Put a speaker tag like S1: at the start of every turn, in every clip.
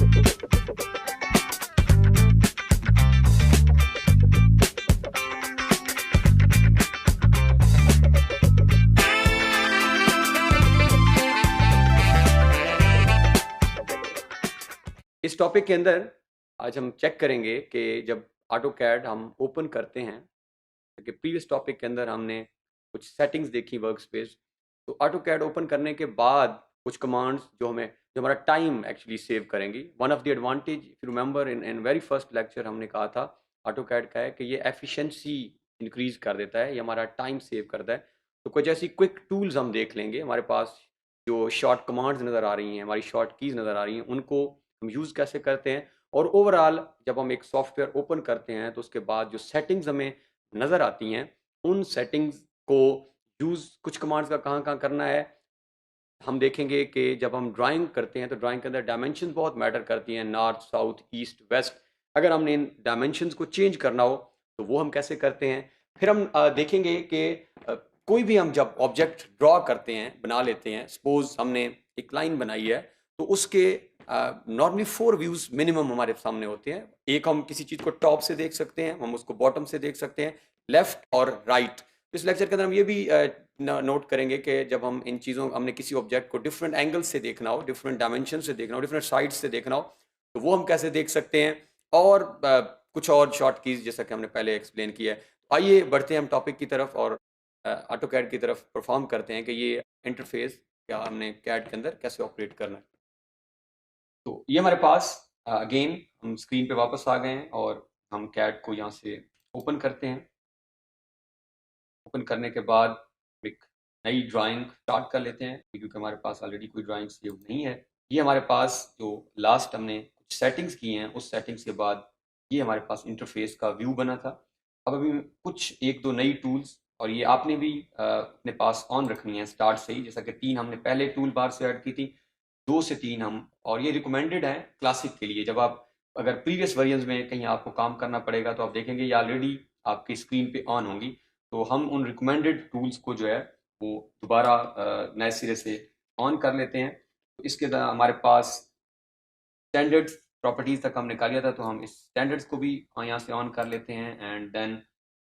S1: इस टॉपिक के अंदर आज हम चेक करेंगे कि जब ऑटोकैड हम ओपन करते हैं, कि प्रीवियस टॉपिक के अंदर हमने कुछ सेटिंग्स देखी वर्क स्पेस। तो ऑटोकैड ओपन करने के बाद कुछ कमांड्स जो हमारा टाइम एक्चुअली सेव करेंगी। One of the advantage, if you remember in very first lecture हमने कहा था ऑटोकैड का है कि ये एफिशिएंसी इंक्रीज कर देता है, ये हमारा टाइम सेव करता है। तो कुछ ऐसी क्विक टूल्स हम देख लेंगे। हमारे पास जो शॉर्ट कमांड्स नज़र आ रही हैं, हमारी शॉर्ट कीज़ नज़र आ रही हैं, उनको हम यूज़ कैसे करते हैं। और ओवरऑल जब हम एक सॉफ्टवेयर ओपन करते हैं तो उसके बाद जो सेटिंग्स हमें नज़र आती हैं, उन सेटिंग्स को यूज़ कुछ कमांड्स का कहाँ-कहाँ करना है, हम देखेंगे कि जब हम ड्राइंग करते हैं तो ड्राइंग के अंदर डायमेंशंस बहुत मैटर करती हैं, नॉर्थ, साउथ, ईस्ट, वेस्ट। अगर हमने इन डायमेंशंस को चेंज करना हो तो वो हम कैसे करते हैं। फिर हम देखेंगे कि कोई भी हम जब ऑब्जेक्ट ड्रॉ करते हैं, बना लेते हैं, सपोज हमने एक लाइन बनाई है तो उसके नॉर्मली 4 व्यूज़ मिनिमम हमारे सामने होते हैं। एक हम किसी चीज़ को टॉप से देख सकते हैं, हम उसको बॉटम से देख सकते हैं, लेफ्ट और राइट। इस लेक्चर के अंदर हम ये भी नोट करेंगे कि जब हम इन चीज़ों हमने किसी ऑब्जेक्ट को डिफरेंट एंगल से देखना हो, डिफरेंट डायमेंशन से देखना हो, डिफरेंट साइड से देखना हो, तो वो हम कैसे देख सकते हैं। और कुछ और शॉर्ट कीज जैसा कि हमने पहले एक्सप्लेन किया है। तो आइए बढ़ते हैं हम टॉपिक की तरफ और ऑटोकैड की तरफ परफॉर्म करते हैं कि ये इंटरफेस क्या हमने कैड के अंदर कैसे ऑपरेट करना है। तो ये हमारे पास अगेन हम स्क्रीन पे वापस आ गए हैं और हम कैड को यहाँ से ओपन करते हैं। ओपन करने के बाद एक नई ड्राइंग स्टार्ट कर लेते हैं क्योंकि हमारे पास ऑलरेडी कोई ड्राइंग सेव नहीं है। ये हमारे पास जो लास्ट हमने कुछ सेटिंग्स की हैं, उस सेटिंग्स के बाद ये हमारे पास इंटरफेस का व्यू बना था। अब अभी कुछ एक दो नई टूल्स, और ये आपने भी अपने पास ऑन रखनी है स्टार्ट से ही, जैसा कि 3 हमने पहले टूल बार से ऐड की थी, 2 से 3 हम, और ये रिकमेंडेड है क्लासिक के लिए। जब आप अगर प्रीवियस वर्जन्स में कहीं आपको काम करना पड़ेगा तो आप देखेंगे ये ऑलरेडी आपकी स्क्रीन पे ऑन होंगी। तो हम उन रिकमेंडेड टूल्स को जो है वो दोबारा नए सिरे से ऑन कर लेते हैं। तो इसके हमारे पास स्टैंडर्ड्स प्रॉपर्टीज तक हमने कर लिया था, तो हम इस स्टैंडर्ड्स को भी यहाँ से ऑन कर लेते हैं एंड देन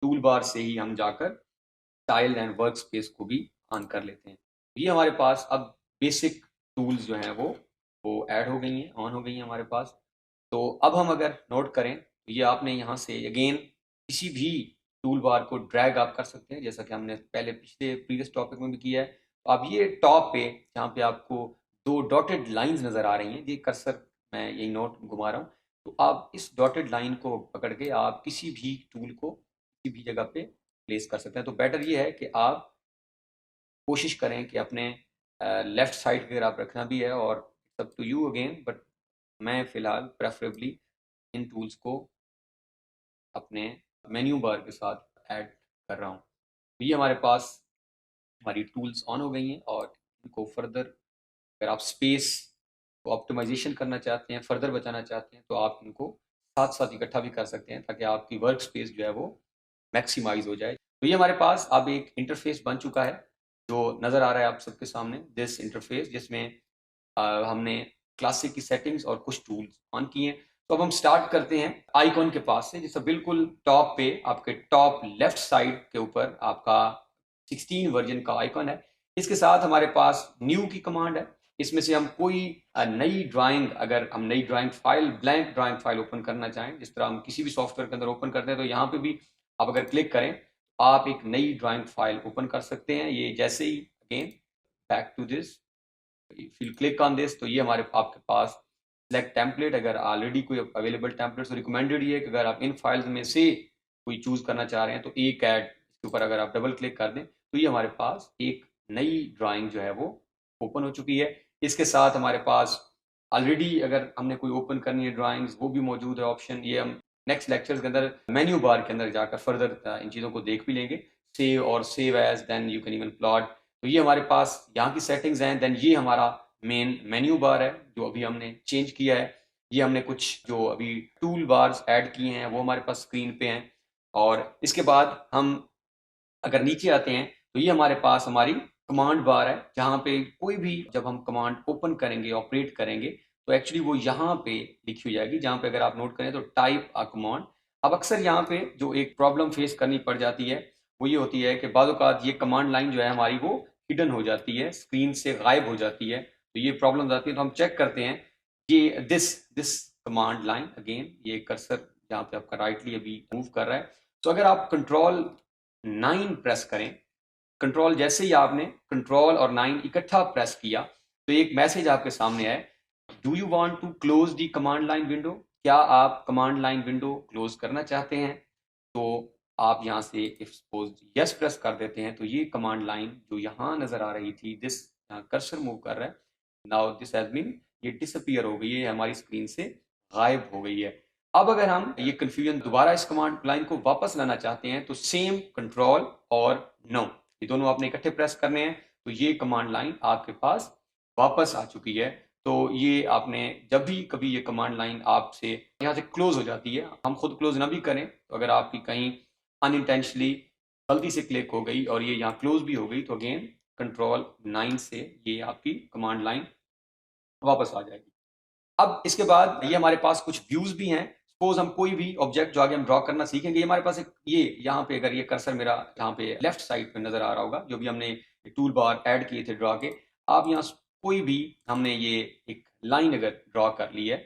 S1: टूल बार से ही हम जाकर स्टाइल एंड वर्क स्पेस को भी ऑन कर लेते हैं। ये हमारे पास अब बेसिक टूल्स जो हैं वो ऐड हो गई हैं, ऑन हो गई हैं हमारे पास। तो अब हम अगर नोट करें तो ये आपने यहाँ से अगेन किसी भी टूल बार को ड्रैग आप कर सकते हैं, जैसा कि हमने पहले पिछले प्रीवियस टॉपिक में भी किया है। तो अब ये टॉप पे जहाँ पे आपको 2 डॉटेड लाइंस नज़र आ रही हैं, ये कर्सर मैं यही नोट घुमा रहा हूँ, तो आप इस डॉटेड लाइन को पकड़ के आप किसी भी टूल को किसी भी जगह पे प्लेस कर सकते हैं। तो बेटर ये है कि आप कोशिश करें कि अपने लेफ्ट साइड अगर आप रखना भी है, और सब टू यू अगेन, बट मैं फ़िलहाल प्रेफरेबली इन टूल्स को अपने मेन्यू बार के साथ ऐड कर रहा हूँ। तो ये हमारे पास हमारी टूल्स ऑन हो गई हैं, और इनको फर्दर अगर आप स्पेस को ऑप्टिमाइजेशन करना चाहते हैं, फर्दर बचाना चाहते हैं, तो आप इनको साथ साथ इकट्ठा भी कर सकते हैं ताकि आपकी वर्क स्पेस जो है वो मैक्सिमाइज हो जाए। तो ये हमारे पास अब एक इंटरफेस बन चुका है जो नज़र आ रहा है आप सबके सामने, दिस इंटरफेस, जिसमें हमने क्लासिक की सेटिंग्स और कुछ टूल्स ऑन किए हैं। तो अब हम स्टार्ट करते हैं आइकॉन के पास से, जिससे बिल्कुल टॉप पे आपके टॉप लेफ्ट साइड के ऊपर आपका 16 वर्जन का आइकॉन है। इसके साथ हमारे पास न्यू की कमांड है। इसमें से हम कोई नई ड्राइंग, अगर हम नई drawing file, blank drawing file open करना चाहें, जिस तरह हम किसी भी सॉफ्टवेयर के अंदर ओपन करते हैं, तो यहाँ पे भी आप अगर क्लिक करें आप एक नई ड्राइंग फाइल ओपन कर सकते हैं। ये जैसे ही again back to this, if you click on this, तो ये हमारे आपके पास सिलेक्ट टेम्पलेट, अगर ऑलरेडी कोई अवेलेबल टेम्पलेट, तो रिकमेंडेड ये है कि अगर आप इन फाइल्स में से कोई चूज करना चाह रहे हैं तो एक ऐड इसके ऊपर अगर आप डबल क्लिक कर दें तो ये हमारे पास एक नई ड्राइंग जो है वो ओपन हो चुकी है। इसके साथ हमारे पास ऑलरेडी अगर हमने कोई ओपन करनी है ड्राइंग्स, वो भी मौजूद है ऑप्शन। ये हम नेक्स्ट लेक्चर्स के अंदर मेन्यू बार के अंदर जाकर फर्दर इन चीज़ों को देख भी लेंगे। सेव और save as, then you can even plot. तो ये हमारे पास यहाँ की सेटिंग्स हैं। देन ये हमारा मेन मेन्यू बार है जो अभी हमने चेंज किया है। ये हमने कुछ जो अभी टूल बार्स ऐड किए हैं वो हमारे पास स्क्रीन पे हैं। और इसके बाद हम अगर नीचे आते हैं तो ये हमारे पास हमारी कमांड बार है, जहाँ पे कोई भी जब हम कमांड ओपन करेंगे, ऑपरेट करेंगे, तो एक्चुअली वो यहाँ पे लिखी हो जाएगी, जहाँ पे अगर आप नोट करें तो टाइप अ कमांड। अब अक्सर यहाँ पे जो एक प्रॉब्लम फेस करनी पड़ जाती है वो ये होती है कि बाद औक़ात ये कमांड लाइन जो है हमारी वो हिडन हो जाती है, स्क्रीन से गायब हो जाती है, तो ये प्रॉब्लम आती है। तो हम चेक करते हैं ये दिस कमांड लाइन, अगेन ये कर्सर जहाँ पे आपका राइटली अभी मूव कर रहा है। तो अगर आप कंट्रोल 9 प्रेस करें, कंट्रोल जैसे ही आपने कंट्रोल और 9 इकट्ठा प्रेस किया तो एक मैसेज आपके सामने आए, do you want to close the command line window? क्या आप कमांड लाइन विंडो क्लोज करना चाहते हैं? तो आप यहाँ से इफ सपोज यस प्रेस कर देते हैं तो ये कमांड लाइन जो यहाँ नजर आ रही थी, दिस यहाँ कर्सर मूव कर रहा है, नाउ दिस हैज बीन, ये डिसअपीयर हो गई है, हमारी स्क्रीन से गायब हो गई है। अब अगर हम ये कंफ्यूजन दोबारा इस कमांड लाइन को वापस लाना चाहते हैं तो सेम कंट्रोल और नो ये दोनों आपने इकट्ठे प्रेस करने हैं, तो ये कमांड लाइन आपके पास वापस आ चुकी है। तो ये आपने जब भी कभी ये कमांड लाइन आपसे यहाँ से क्लोज हो जाती है, हम खुद क्लोज ना भी करें तो अगर आपकी कहीं अनइंटेंशनली गलती से क्लिक हो गई और ये यहाँ क्लोज भी हो गई तो अगेन कंट्रोल 9 से ये आपकी कमांड लाइन वापस आ जाएगी। अब इसके बाद ये हमारे पास कुछ व्यूज भी हैं। सपोज हम कोई भी ऑब्जेक्ट जो आगे हम ड्रॉ करना सीखेंगे, ये हमारे पास एक ये यहाँ पे अगर ये कर्सर मेरा यहाँ पे लेफ्ट साइड पे नजर आ रहा होगा, जो भी हमने टूल बार ऐड किए थे ड्रॉ के, आप यहाँ कोई भी हमने ये एक लाइन अगर ड्रॉ कर ली है,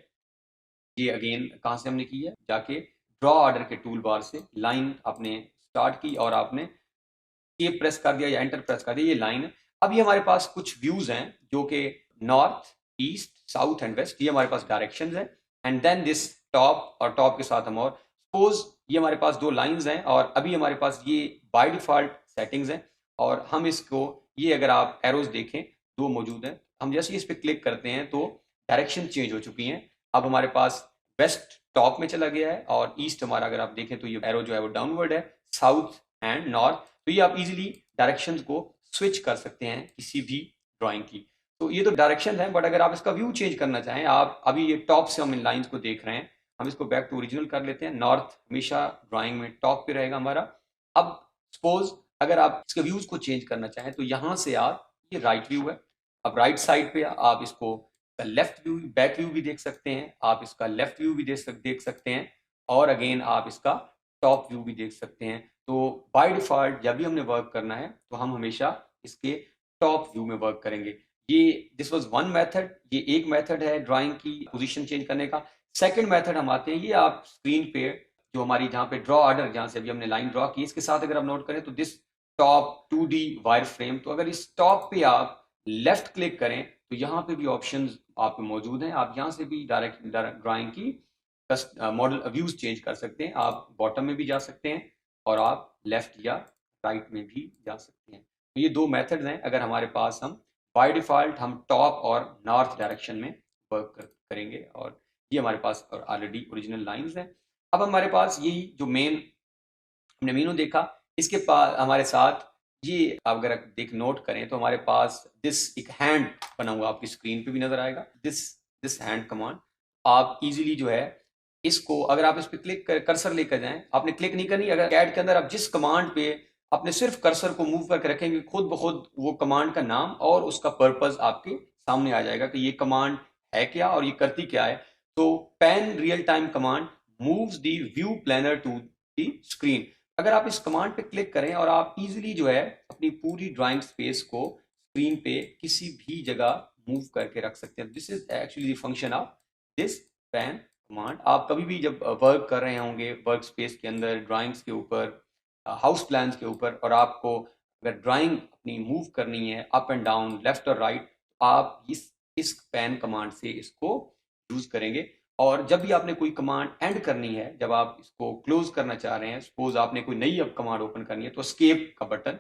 S1: ये अगेन कहाँ से हमने की है, जाके ड्रॉ ऑर्डर के टूल बार से लाइन आपने स्टार्ट की और आपने ये प्रेस कर दिया या एंटर प्रेस कर दिया, ये लाइन है। अब ये हमारे पास कुछ व्यूज हैं जो कि north, east, south and west, ये हमारे पास डायरेक्शंस हैं। एंड देन दिस टॉप, और टॉप के साथ हम और सपोज ये हमारे पास दो लाइंस हैं और अभी हमारे पास ये बाय डिफॉल्ट सेटिंग्स हैं और हम इसको, ये अगर आप एरोज देखें दो मौजूद हैं, हम जैसे इस पर क्लिक करते हैं तो डायरेक्शन चेंज हो चुकी हैं। अब हमारे पास वेस्ट टॉप में चला गया है और ईस्ट हमारा अगर आप देखें तो ये एरो जो है वो डाउनवर्ड है, साउथ एंड नॉर्थ। तो ये आप इजीली डायरेक्शंस को स्विच कर सकते हैं किसी भी ड्राइंग की। तो ये तो डायरेक्शन है, बट अगर आप इसका व्यू चेंज करना चाहें, आप अभी ये टॉप से हम इन लाइंस को देख रहे हैं, हम इसको बैक टू ओरिजिनल कर लेते हैं। नॉर्थ हमेशा ड्राइंग में टॉप पे रहेगा हमारा। अब सपोज अगर आप इसके व्यूज को चेंज करना चाहें तो यहां से आप, ये राइट व्यू है, अब राइट साइड पे आप इसको लेफ्ट व्यू, बैक व्यू भी देख सकते हैं, आप इसका लेफ्ट व्यू भी देख सकते हैं और अगेन आप इसका टॉप व्यू भी देख सकते हैं। तो बाय डिफॉल्ट जब भी हमने वर्क करना है तो हम हमेशा इसके टॉप व्यू में वर्क करेंगे। ये दिस वाज वन मेथड, ये एक मेथड है ड्राइंग की पोजीशन चेंज करने का। सेकंड मेथड हम आते हैं, ये आप स्क्रीन पे जो हमारी जहाँ पे ड्रॉ ऑर्डर, जहाँ से अभी हमने लाइन ड्रॉ की, इसके साथ अगर आप नोट करें तो this top 2D wire frame, तो अगर इस टॉप पे आप लेफ्ट क्लिक करें तो यहाँ पे भी ऑप्शंस आप मौजूद हैं। आप यहाँ से भी डायरेक्ट ड्राइंग की मॉडल व्यूज चेंज कर सकते हैं। आप बॉटम में भी जा सकते हैं और आप लेफ्ट या राइट में भी जा सकते हैं। तो ये दो मेथड्स हैं अगर हमारे पास हम बाय डिफॉल्ट हम टॉप और नॉर्थ डायरेक्शन में वर्क करेंगे। और ये हमारे पास ऑलरेडी ओरिजिनल लाइंस हैं। अब हमारे पास यही जो मेन हमने मेनू देखा, इसके पास हमारे साथ ये आप अगर देख नोट करें तो हमारे पास दिस एक हैंड बना हुआ आपकी स्क्रीन पे भी नजर आएगा, दिस हैंड कमांड। आप इजीली जो है इसको, अगर आप इस पे क्लिक कर कर्सर लेकर जाएं, आपने क्लिक नहीं करनी, अगर कैड के अंदर आप जिस कमांड पे अपने सिर्फ कर्सर को मूव करके रखेंगे, खुद ब खुद वो कमांड का नाम और उसका पर्पस आपके सामने आ जाएगा कि ये कमांड है क्या और ये करती क्या है। तो pan real time command moves the view planner to the screen. अगर आप इस कमांड पे क्लिक करें और आप इजीली जो है अपनी पूरी ड्राइंग स्पेस को स्क्रीन पे किसी भी जगह मूव करके रख सकते हैं। This is actually the function of this pan command. आप कभी भी जब वर्क कर रहे होंगे वर्क स्पेस के अंदर ड्राइंग्स के ऊपर, हाउस प्लान्स के ऊपर, और आपको अगर ड्राइंग अपनी मूव करनी है अप एंड डाउन, लेफ्ट और राइट, आप इस पैन कमांड से इसको यूज करेंगे। और जब भी आपने कोई कमांड एंड करनी है, जब आप इसको क्लोज करना चाह रहे हैं, सपोज आपने कोई नई अब कमांड ओपन करनी है, तो एस्केप का बटन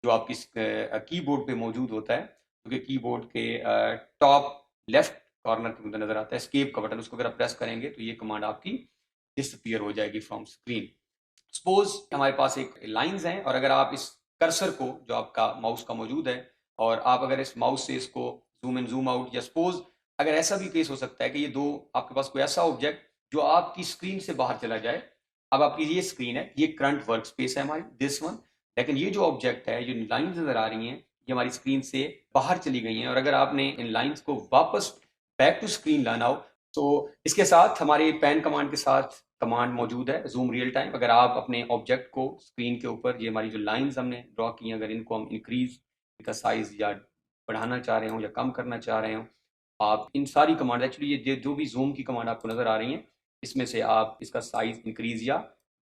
S1: जो आपकी कीबोर्ड पे मौजूद होता है, क्योंकि कीबोर्ड के टॉप लेफ्ट कॉर्नर के अंदर नजर आता है एस्केप का बटन, उसको अगर आप प्रेस करेंगे तो ये कमांड आपकी डिसअपीयर हो जाएगी फ्रॉम स्क्रीन। सपोज हमारे पास एक लाइंस हैं और अगर आप इस कर्सर को जो आपका माउस का मौजूद है और आप अगर इस माउस से इसको जूम इन जूम आउट, या सपोज अगर ऐसा भी केस हो सकता है कि ये दो आपके पास कोई ऐसा ऑब्जेक्ट जो आपकी स्क्रीन से बाहर चला जाए। अब आपकी ये स्क्रीन है, ये करंट वर्क स्पेस है हमारी, दिस वन, लेकिन ये जो ऑब्जेक्ट है, जो लाइंस नजर आ रही हैं, ये हमारी स्क्रीन से बाहर चली गई हैं और अगर आपने इन लाइंस को वापस बैक टू स्क्रीन ला नाउ। तो इसके साथ हमारे पैन कमांड के साथ कमांड मौजूद है, जूम रियल टाइम। अगर आप अपने ऑब्जेक्ट को स्क्रीन के ऊपर, ये हमारी जो लाइंस हमने ड्रॉ की हैं, अगर इनको हम इंक्रीज इनका साइज या बढ़ाना चाह रहे हो या कम करना चाह रहे हो, आप इन सारी कमांड, एक्चुअली ये जो भी जूम की कमांड आपको नजर आ रही हैं, इसमें से आप इसका साइज इंक्रीज या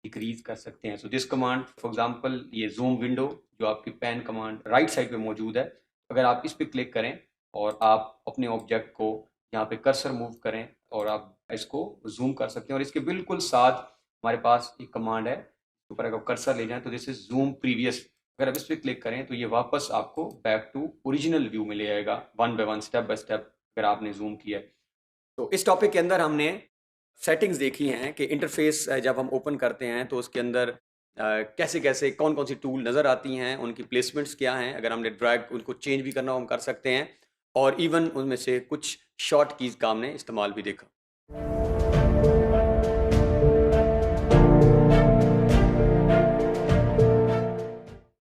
S1: डिक्रीज कर सकते हैं। So this command, for example ये जूम विंडो जो आपकी पैन कमांड राइट साइड पे मौजूद है, अगर आप इस पे क्लिक करें और आप अपने ऑब्जेक्ट को यहाँ पे कर्सर मूव करें और आप इसको जूम कर सकते हैं। और इसके बिल्कुल साथ हमारे पास एक कमांड है, ऊपर अगर कर्सर ले जाएं तो दिस इज जूम प्रीवियस। अगर आप इस पर क्लिक करें तो ये वापस आपको बैक टू ओरिजिनल व्यू में ले आएगा, one by one, step by step, अगर आपने जूम किया। तो इस टॉपिक के अंदर हमने सेटिंग्स देखी हैं कि इंटरफेस जब हम ओपन करते हैं तो उसके अंदर कैसे कैसे कौन कौन सी टूल नज़र आती हैं, उनकी प्लेसमेंट्स क्या हैं, अगर हमने ड्रैग उनको चेंज भी करना हो हम कर सकते हैं, और इवन उनमें से कुछ शॉर्ट कीज़ का हमने इस्तेमाल भी देखा।